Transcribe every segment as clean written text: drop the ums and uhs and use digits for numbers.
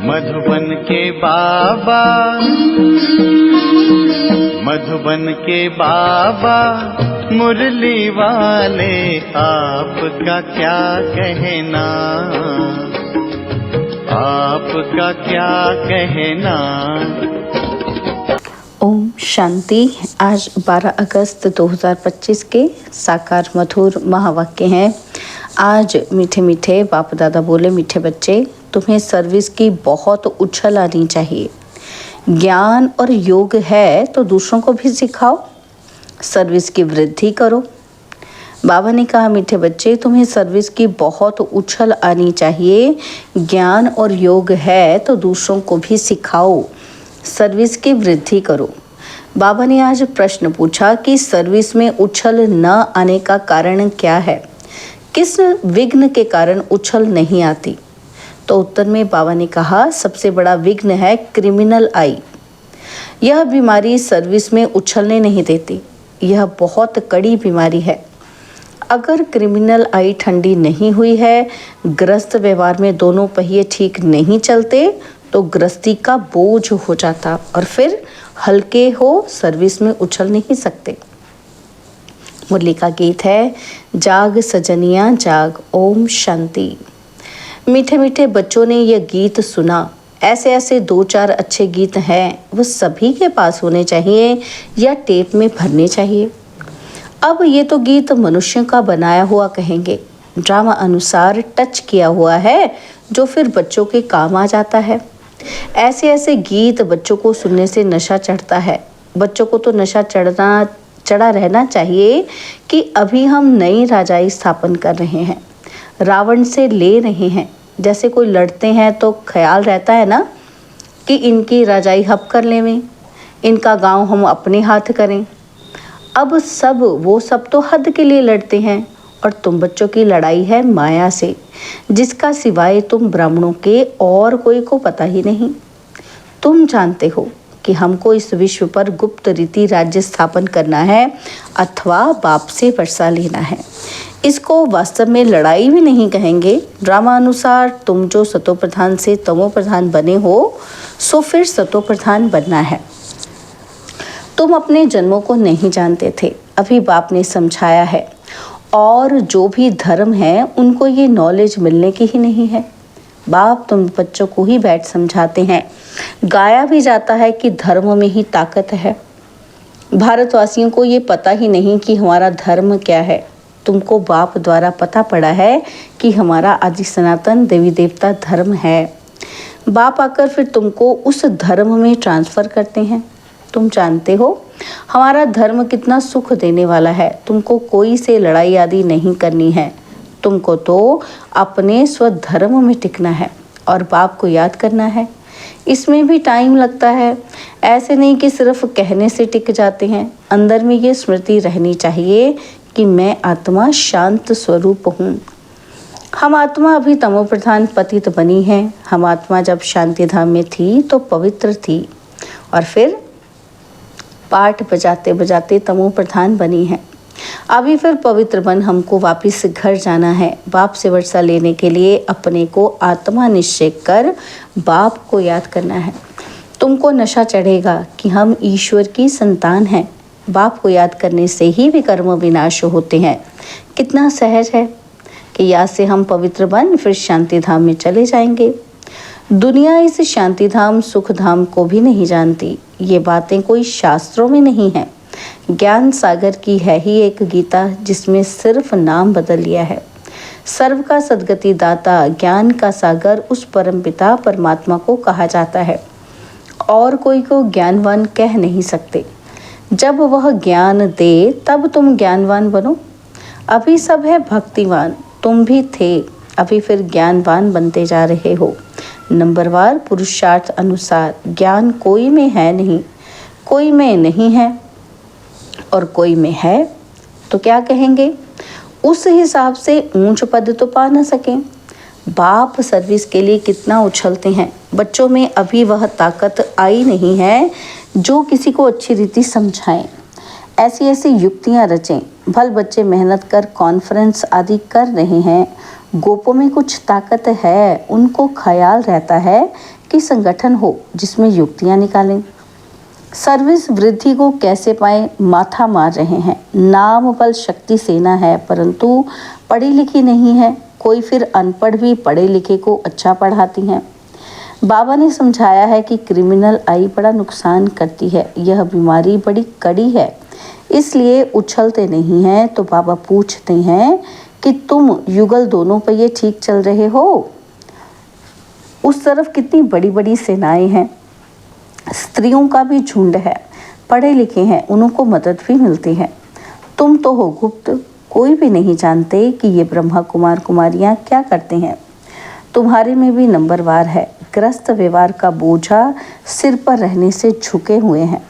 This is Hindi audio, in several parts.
मधुबन के बाबा, मधुबन के बाबा मुरली वाले, आपका क्या कहना, आपका क्या कहना। ओम शांति। आज 12 अगस्त 2025 के साकार मधुर महावाक्य हैं। आज मीठे मीठे बाप दादा बोले, मीठे बच्चे, तुम्हें सर्विस की बहुत उछल आनी चाहिए। ज्ञान और योग है तो दूसरों को भी सिखाओ, सर्विस की वृद्धि करो। बाबा ने कहा, मीठे बच्चे, तुम्हें सर्विस की बहुत उछल आनी चाहिए। ज्ञान और योग है तो दूसरों को भी सिखाओ, सर्विस की वृद्धि करो। बाबा ने आज प्रश्न पूछा कि सर्विस में उछल न आने का कारण क्या है, किस विघ्न के कारण उछल नहीं आती। तो उत्तर में बाबा ने कहा, सबसे बड़ा विघ्न है क्रिमिनल आई। यह बीमारी सर्विस में उछलने नहीं देती। यह बहुत कड़ी बीमारी है। अगर क्रिमिनल आई ठंडी नहीं हुई है, ग्रस्त व्यवहार में दोनों पहिए ठीक नहीं चलते, तो गृहस्थी का बोझ हो जाता और फिर हल्के हो सर्विस में उछल नहीं सकते। मुरली का गीत है, जाग सजनिया जाग, ओम शांति। मीठे मीठे बच्चों ने यह गीत सुना। ऐसे ऐसे 2-4 अच्छे गीत हैं, वो सभी के पास होने चाहिए या टेप में भरने चाहिए। अब ये तो गीत मनुष्यों का बनाया हुआ कहेंगे, ड्रामा अनुसार टच किया हुआ है, जो फिर बच्चों के काम आ जाता है। ऐसे ऐसे गीत बच्चों को सुनने से नशा चढ़ता है। बच्चों को तो नशा चढ़ा रहना चाहिए कि अभी हम नई राजाई स्थापन कर रहे हैं, रावण से ले रहे हैं। जैसे कोई लड़ते हैं तो ख्याल रहता है ना कि इनकी राजाई हब कर लें, इनका गांव हम अपने हाथ करें। अब वो सब तो हद के लिए लड़ते हैं, और तुम बच्चों की लड़ाई है माया से, जिसका सिवाय तुम ब्राह्मणों के और कोई को पता ही नहीं। तुम जानते हो कि हमको इस विश्व पर गुप्त रीति राज्य स्थापन करना है अथवा बाप से वर्षा लेना है। इसको वास्तव में लड़ाई भी नहीं कहेंगे। ड्रामा अनुसार तुम जो सतो प्रधान से तमो प्रधान बने हो, सो फिर सतो प्रधान बनना है। तुम अपने जन्मों को नहीं जानते थे, अभी बाप ने समझाया है। और जो भी धर्म है उनको ये नॉलेज मिलने की ही नहीं है। बाप तुम बच्चों को ही बैठ समझाते हैं। गाया भी जाता है कि धर्म में ही ताकत है। भारतवासियों को ये पता ही नहीं कि हमारा धर्म क्या है। तुमको बाप द्वारा पता पड़ा है कि हमारा आदि सनातन देवी देवता धर्म है। बाप आकर फिर तुमको उस धर्म में ट्रांसफ़र करते हैं। तुम जानते हो हमारा धर्म कितना सुख देने वाला है। तुमको कोई से लड़ाई आदि नहीं करनी है। तुमको तो अपने स्वधर्म में टिकना है और बाप को याद करना है। इसमें भी टाइम लगता है। ऐसे नहीं कि सिर्फ कहने से टिक जाते हैं। अंदर में ये स्मृति रहनी चाहिए कि मैं आत्मा शांत स्वरूप हूँ। हम आत्मा अभी तमो प्रधान पतित बनी है। हम आत्मा जब शांति धाम में थी तो पवित्र थी, और फिर पाठ बजाते बजाते तमो प्रधान बनी है। अभी फिर पवित्र बन हमको वापस घर जाना है। बाप से वर्षा लेने के लिए अपने को आत्मा निश्चय कर बाप को याद करना है। तुमको नशा चढ़ेगा कि हम ईश्वर की संतान हैं। बाप को याद करने से ही विकर्म विनाश होते हैं। कितना सहज है कि याद से हम पवित्र बन फिर शांति धाम में चले जाएंगे। दुनिया इस शांति धाम सुख धाम को भी नहीं जानती। ये बातें कोई शास्त्रों में नहीं है। ज्ञान सागर की है ही एक गीता, जिसमें सिर्फ नाम बदल लिया है। सर्व का सद्गति दाता ज्ञान का सागर उस परमपिता परमात्मा को कहा जाता है, और कोई को ज्ञानवान कह नहीं सकते। जब वह ज्ञान दे तब तुम ज्ञानवान बनो। अभी सब है भक्तिवान, तुम भी थे, अभी फिर ज्ञानवान बनते जा रहे हो। नंबरवार पुरुषार्थ अनुसार ज्ञान कोई में है नहीं, कोई में नहीं है और कोई में है तो क्या कहेंगे। उस हिसाब से ऊंच पद तो पा न सकें। बाप सर्विस के लिए कितना उछलते हैं। बच्चों में अभी वह ताकत आई नहीं है जो किसी को अच्छी रीति समझाएं। ऐसी ऐसी युक्तियां रचें। भल बच्चे मेहनत कर कॉन्फ्रेंस आदि कर रहे हैं। गोपों में कुछ ताकत है, उनको ख्याल रहता है कि संगठन हो जिसमें युक्तियां निकालें। सर्विस वृद्धि को कैसे पाए, माथा मार रहे हैं। नाम बल शक्ति सेना है, परंतु पढ़ी लिखी नहीं है। कोई फिर अनपढ़ भी पढ़े लिखे को अच्छा पढ़ाती हैं। बाबा ने समझाया है कि क्रिमिनल आई बड़ा नुकसान करती है, यह बीमारी बड़ी कड़ी है, इसलिए उछलते नहीं हैं। तो बाबा पूछते हैं कि तुम युगल दोनों पहिए ठीक चल रहे हो? उस तरफ कितनी बड़ी बड़ी सेनाएं हैं, स्त्रियों का भी झुंड है, पढ़े लिखे हैं, उनको मदद भी मिलती है। तुम तो हो गुप्त, कोई भी नहीं जानते कि ये ब्रह्मा कुमार कुमारियां क्या करते हैं। तुम्हारे में भी नंबरवार है, ग्रस्त व्यवहार का बोझा सिर पर रहने से झुके हुए हैं।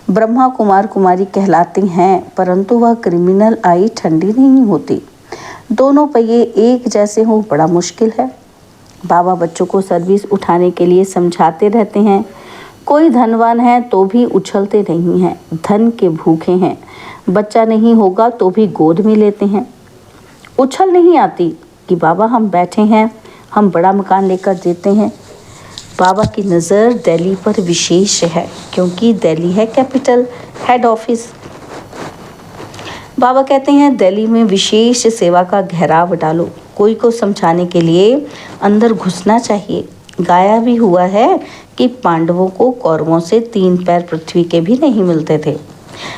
ब्रह्मा कुमार कुमारी कहलाती हैं, परंतु वह क्रिमिनल आई ठंडी नहीं होती। दोनों पहिए एक जैसे हो बड़ा मुश्किल है। बाबा बच्चों को सर्विस उठाने के लिए समझाते रहते हैं। कोई धनवान है तो भी उछलते नहीं हैं, धन के भूखे हैं। बच्चा नहीं होगा तो भी गोद में लेते हैं। उछल नहीं आती कि बाबा हम बैठे हैं, हम बड़ा मकान लेकर देते हैं। बाबा की नज़र दिल्ली पर विशेष है, क्योंकि दिल्ली है कैपिटल, हेड ऑफिस। बाबा कहते हैं दिल्ली में विशेष सेवा का घेराव डालो। कोई को समझाने के लिए अंदर घुसना चाहिए। गाया भी हुआ है कि पांडवों को कौरवों से 3 पैर पृथ्वी के भी नहीं मिलते थे।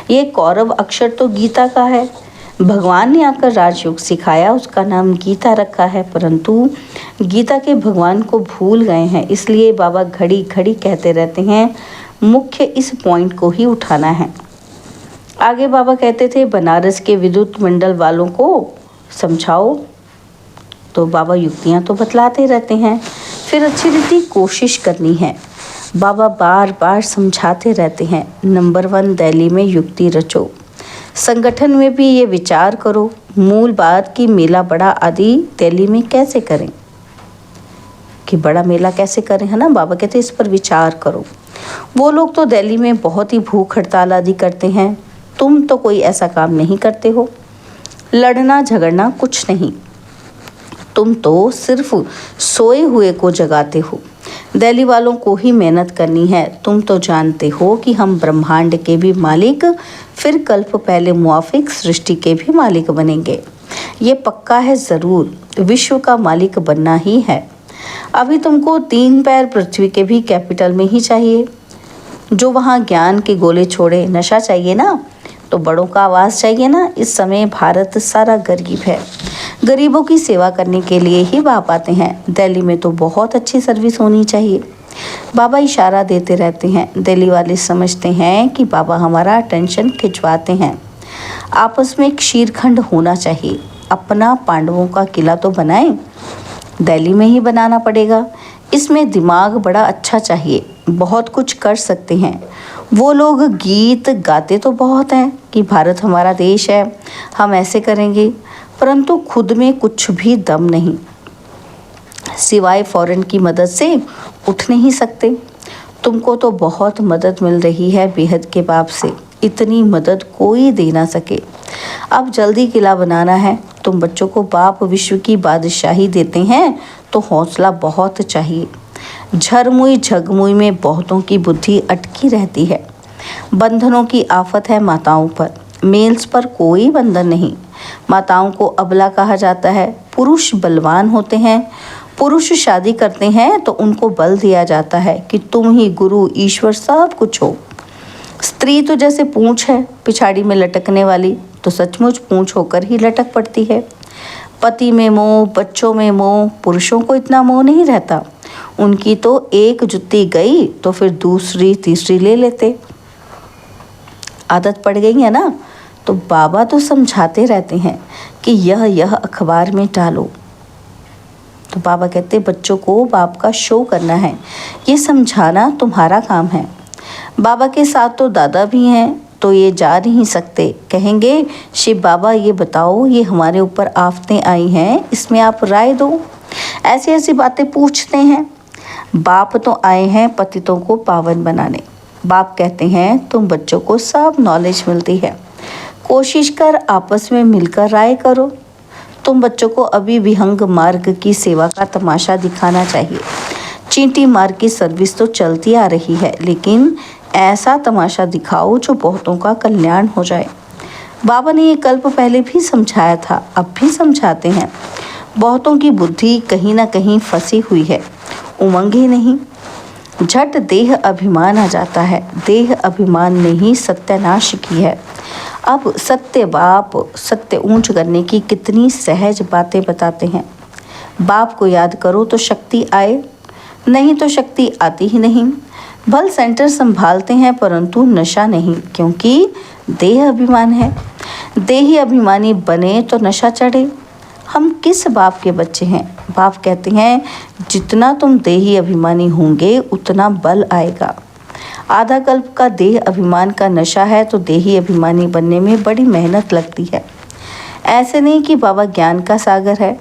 ये कौरव अक्षर तो गीता का है। भगवान ने आकर राजयोग सिखाया, उसका नाम गीता रखा है, परंतु गीता के भगवान को भूल गए हैं। इसलिए बाबा घड़ी घड़ी कहते रहते हैं मुख्य इस पॉइंट को ही उठाना है। आगे बाबा कहते थे बनारस के विद्युत मंडल वालों को समझाओ, तो बाबा युक्तियाँ तो बतलाते रहते हैं। फिर अच्छी रीति कोशिश करनी है। बाबा बार बार समझाते रहते हैं। नंबर 1 दिल्ली में युक्ति रचो। संगठन में भी ये विचार करो। मूल बात कि मेला बड़ा आदि दिल्ली में कैसे करें, कि बड़ा मेला कैसे करें, है ना। बाबा कहते हैं इस पर विचार करो। वो लोग तो दिल्ली में बहुत ही भूख हड़ताल आदि करते हैं, तुम तो कोई ऐसा काम नहीं करते हो। लड़ना झगड़ना कुछ नहीं, तुम तो सिर्फ सोए हुए को जगाते हो। दिल्ली वालों को ही मेहनत करनी है। तुम तो जानते हो कि हम ब्रह्मांड के भी मालिक, फिर कल्प पहले मुआफिक सृष्टि के भी मालिक बनेंगे। ये पक्का है, ज़रूर विश्व का मालिक बनना ही है। अभी तुमको 3 पैर पृथ्वी के भी कैपिटल में ही चाहिए, जो वहाँ ज्ञान के गोले छोड़े। नशा चाहिए ना, तो बड़ों का आवाज़ चाहिए ना। इस समय भारत सारा गरीब है, गरीबों की सेवा करने के लिए ही बाप आते हैं। दिल्ली में तो बहुत अच्छी सर्विस होनी चाहिए। बाबा इशारा देते रहते हैं। दिल्ली वाले समझते हैं कि बाबा हमारा टेंशन खिंचवाते हैं। आपस में एक शीरखंड होना चाहिए। अपना पांडवों का किला तो बनाएं, दिल्ली में ही बनाना पड़ेगा। इसमें दिमाग बड़ा अच्छा चाहिए, बहुत कुछ कर सकते हैं। वो लोग गीत गाते तो बहुत हैं कि भारत हमारा देश है, हम ऐसे करेंगे, परंतु खुद में कुछ भी दम नहीं। सिवाय फॉरेन की मदद से उठ नहीं सकते। तुमको तो बहुत मदद मिल रही है बेहद के बाप से, इतनी मदद कोई दे ना सके। अब जल्दी किला बनाना है। तुम बच्चों को बाप विश्व की बादशाही देते हैं तो हौसला बहुत चाहिए। झरमुई झगमुई में बहुतों की बुद्धि अटकी रहती है। बंधनों की आफत है माताओं पर, मेल्स पर कोई बंधन नहीं। माताओं को अबला कहा जाता है। पुरुष बलवान होते हैं। पुरुष शादी करते हैं तो उनको बल दिया जाता है कि तुम ही गुरु ईश्वर सब कुछ हो। स्त्री तो जैसे पूंछ है पिछाड़ी में लटकने वाली, तो सचमुच पूंछ होकर ही लटक पड़ती है। पति में मोह, बच्चों में मोह, पुरुषों को इतना मोह नहीं रहता। उनकी तो एक जुत्ती गई तो फिर दूसरी तीसरी ले लेते, आदत पड़ गई है ना। तो बाबा तो समझाते रहते हैं कि यह अखबार में डालो। तो बाबा कहते बच्चों को बाप का शो करना है, ये समझाना तुम्हारा काम है। बाबा के साथ तो दादा भी हैं, तो ये जा नहीं सकते। कहेंगे शिव बाबा ये बताओ, ये हमारे ऊपर आफतें आई हैं, इसमें आप राय दो। ऐसी ऐसी बातें पूछते हैं। बाप तो आए हैं पतितों को पावन बनाने। बाप कहते हैं तुम बच्चों को सब नॉलेज मिलती है, कोशिश कर आपस में मिलकर राय करो। तुम बच्चों को अभी विहंग मार्ग की सेवा का तमाशा दिखाना चाहिए। चींटी मार की सर्विस तो चलती आ रही है, लेकिन ऐसा तमाशा दिखाओ जो बहुतों का कल्याण हो जाए। बाबा ने ये कल्प पहले भी समझाया था, अब भी समझाते हैं। बहुतों की बुद्धि कहीं ना कहीं फंसी हुई है, उमंग ही नहीं। झट देह अभिमान आ जाता है। देह अभिमान ने ही सत्यानाश की है। अब सत्य बाप सत्य ऊंच करने की कितनी सहज बातें बताते हैं। बाप को याद करो तो शक्ति आए, नहीं तो शक्ति आती ही नहीं। बल सेंटर संभालते हैं परंतु नशा नहीं, क्योंकि देह अभिमान है। देही अभिमानी बने तो नशा चढ़े। हम किस बाप के बच्चे हैं? बाप कहते हैं जितना तुम देही अभिमानी होंगे उतना बल आएगा। आधा कल्प का देह अभिमान का नशा है तो देही अभिमानी बनने में बड़ी मेहनत लगती है। ऐसे नहीं कि बाबा ज्ञान का सागर है,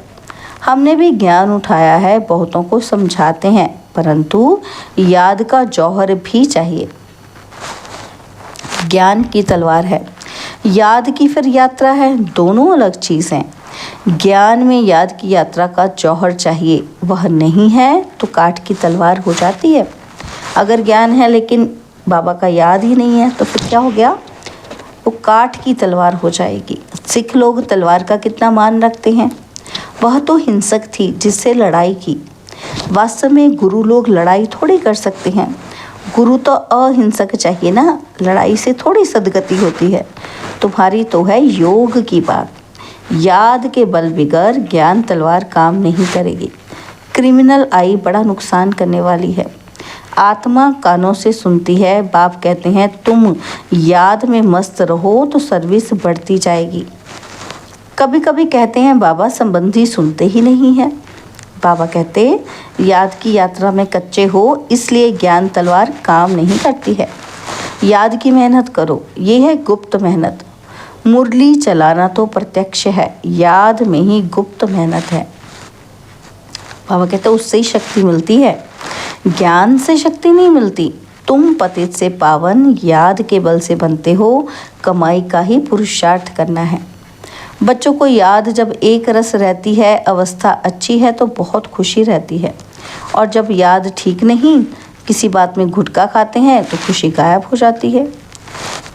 हमने भी ज्ञान उठाया है, बहुतों को समझाते हैं, परंतु याद का जौहर भी चाहिए। ज्ञान की तलवार है, याद की फिर यात्रा है, दोनों अलग चीज़ हैं। ज्ञान में याद की यात्रा का जौहर चाहिए, वह नहीं है तो काठ की तलवार हो जाती है। अगर ज्ञान है लेकिन बाबा का याद ही नहीं है तो फिर क्या हो गया? वो काठ की तलवार हो जाएगी। सिख लोग तलवार का कितना मान रखते हैं। वह तो हिंसक थी जिससे लड़ाई की। वास्तव में गुरु लोग लड़ाई थोड़ी कर सकते हैं। गुरु तो अहिंसक चाहिए ना, लड़ाई से थोड़ी सदगति होती है। तुम्हारी तो है योग की बात। याद के बल बिगर ज्ञान तलवार काम नहीं करेगी। क्रिमिनल आई बड़ा नुकसान करने वाली है। आत्मा कानों से सुनती है। बाप कहते हैं तुम याद में मस्त रहो तो सर्विस बढ़ती जाएगी। कभी कभी कहते हैं बाबा संबंधी सुनते ही नहीं है। बाबा कहते याद की यात्रा में कच्चे हो, इसलिए ज्ञान तलवार काम नहीं करती है। याद की मेहनत करो, ये है गुप्त मेहनत। मुरली चलाना तो प्रत्यक्ष है, याद में ही गुप्त मेहनत है। बाबा कहते उससे ही शक्ति मिलती है, ज्ञान से शक्ति नहीं मिलती। तुम पतित से पावन याद के बल से बनते हो, कमाई का ही पुरुषार्थ करना है। बच्चों को याद जब एक रस रहती है, अवस्था अच्छी है तो बहुत खुशी रहती है, और जब याद ठीक नहीं, किसी बात में गुटखा खाते हैं तो खुशी गायब हो जाती है।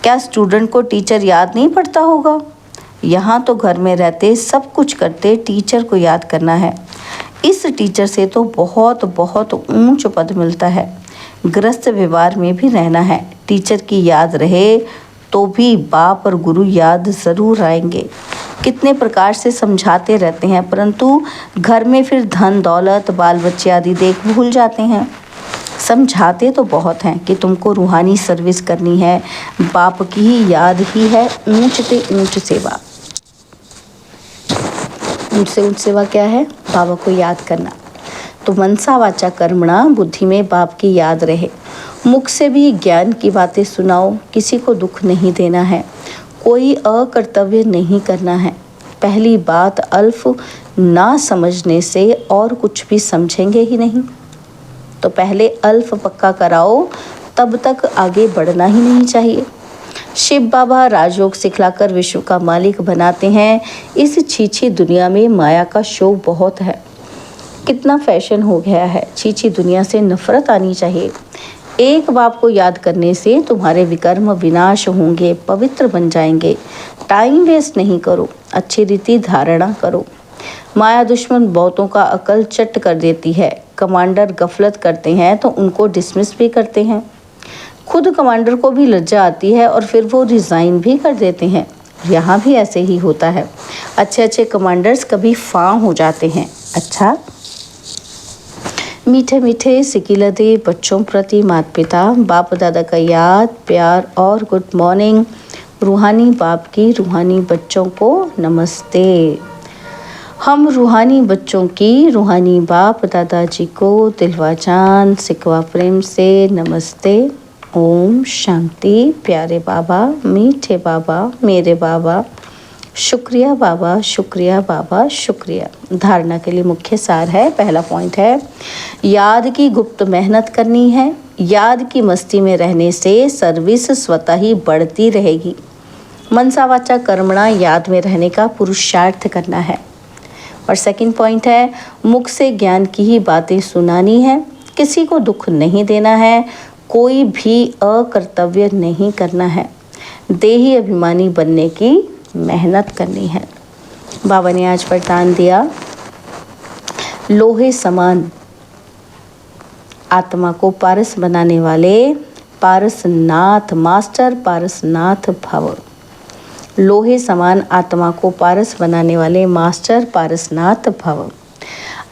क्या स्टूडेंट को टीचर याद नहीं पड़ता होगा? यहाँ तो घर में रहते सब कुछ करते टीचर को याद करना है। इस टीचर से तो बहुत बहुत ऊंच पद मिलता है। गृहस्थ व्यवहार में भी रहना है। टीचर की याद रहे तो भी बाप और गुरु याद ज़रूर आएंगे। कितने प्रकार से समझाते रहते हैं, परंतु घर में फिर धन दौलत बाल बच्चे आदि देख भूल जाते हैं। समझाते तो बहुत हैं कि तुमको रूहानी सर्विस करनी है, बाप की ही याद ही है ऊंच से ऊंच सेवा। ऊंच से ऊंच सेवा क्या है? बाबा को याद करना। तो मनसा वाचा कर्मणा, बुद्धि में बाप की याद रहे। मुख से भी ज्ञान की बातें सुनाओ। किसी को दुख नहीं देना है, कोई अकर्तव्य नहीं करना है। पहली बात अल्फ ना समझने से और कुछ भी समझेंगे ही नहीं। तो पहले अल्फ पक्का कराओ, तब तक आगे बढ़ना ही नहीं चाहिए। शिव बाबा राजयोग सिखलाकर विश्व का मालिक बनाते हैं। इस छीछी दुनिया में माया का शो बहुत है। कितना फैशन हो गया है। छीछी दुनिया से नफरत आनी चाहिए। एक बाप को याद करने से तुम्हारे विकर्म विनाश होंगे, पवित्र बन जाएंगे। टाइम वेस्ट नहीं करो, अच्छी रीति धारणा करो। माया दुश्मन बहुतों का अकल चट कर देती है। कमांडर गफलत करते हैं तो उनको डिसमिस भी करते हैं। खुद कमांडर को भी लज्जा आती है और फिर वो रिज़ाइन भी कर देते हैं। यहाँ भी ऐसे ही होता है। अच्छे अच्छे कमांडर्स कभी फां हो जाते हैं। अच्छा, मीठे मीठे सिकिलदे बच्चों प्रति माता पिता बाप दादा का याद प्यार और गुड मॉर्निंग। रूहानी बाप की रूहानी बच्चों को नमस्ते। हम रूहानी बच्चों की रूहानी बाप दादाजी को दिलवा जान सिकवा प्रेम से नमस्ते। ओम शांति। प्यारे बाबा, मीठे बाबा, मेरे बाबा, शुक्रिया बाबा, शुक्रिया बाबा, शुक्रिया। धारणा के लिए मुख्य सार है। पहला पॉइंट है याद की गुप्त मेहनत करनी है। याद की मस्ती में रहने से सर्विस स्वतः ही बढ़ती रहेगी। मनसा वाचा कर्मणा, याद में रहने का पुरुषार्थ करना है। और सेकंड पॉइंट है मुख से ज्ञान की ही बातें सुनानी है। किसी को दुख नहीं देना है, कोई भी अकर्तव्य नहीं करना है, देही अभिमानी बनने की मेहनत करनी है। बाबा ने आज वरदान दिया, लोहे समान आत्मा को पारस बनाने वाले पारसनाथ मास्टर पारसनाथ भव। लोहे समान आत्मा को पारस बनाने वाले मास्टर पारसनाथ भव।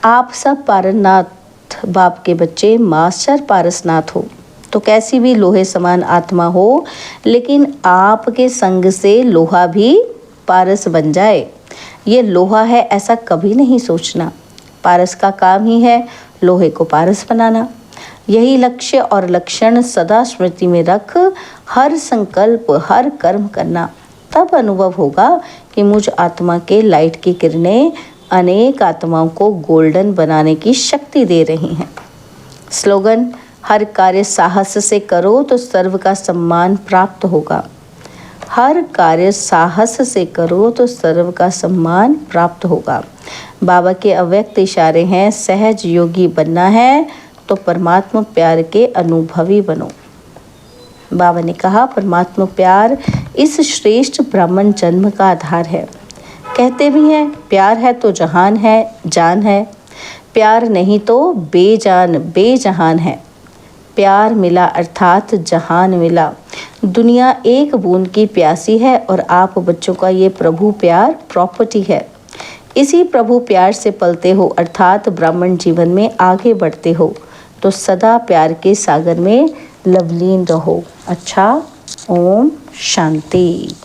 आप सब पारसनाथ बाप के बच्चे मास्टर पारसनाथ हो, तो कैसी भी लोहे समान आत्मा हो, लेकिन आपके संग से लोहा भी पारस बन जाए। ये लोहा है ऐसा कभी नहीं सोचना। पारस का काम ही है लोहे को पारस बनाना। यही लक्ष्य और लक्षण सदा स्मृति में रख हर संकल्प हर कर्म करना, तब अनुभव होगा कि मुझ आत्मा के लाइट की किरणें अनेक आत्माओं को गोल्डन बनाने की शक्ति दे रही हैं। स्लोगन, हर कार्य साहस से करो तो सर्व का सम्मान प्राप्त होगा। हर कार्य साहस से करो तो सर्व का सम्मान प्राप्त होगा। बाबा के अव्यक्त इशारे हैं, सहज योगी बनना है तो परमात्मा प्यार के अनुभवी बनो। बाबा ने कहा, परमात्मा प्यार इस श्रेष्ठ ब्राह्मण जन्म का आधार है। कहते भी हैं, प्यार है तो जहान है, जान है। प्यार नहीं तो बेजान बेजहान है। प्यार मिला अर्थात जहान मिला। दुनिया एक बूंद की प्यासी है और आप बच्चों का ये प्रभु प्यार प्रॉपर्टी है। इसी प्रभु प्यार से पलते हो अर्थात ब्राह्मण जीवन में आगे बढ़ते हो, तो सदा प्यार के सागर में लवलीन रहो। अच्छा, ओम शांति।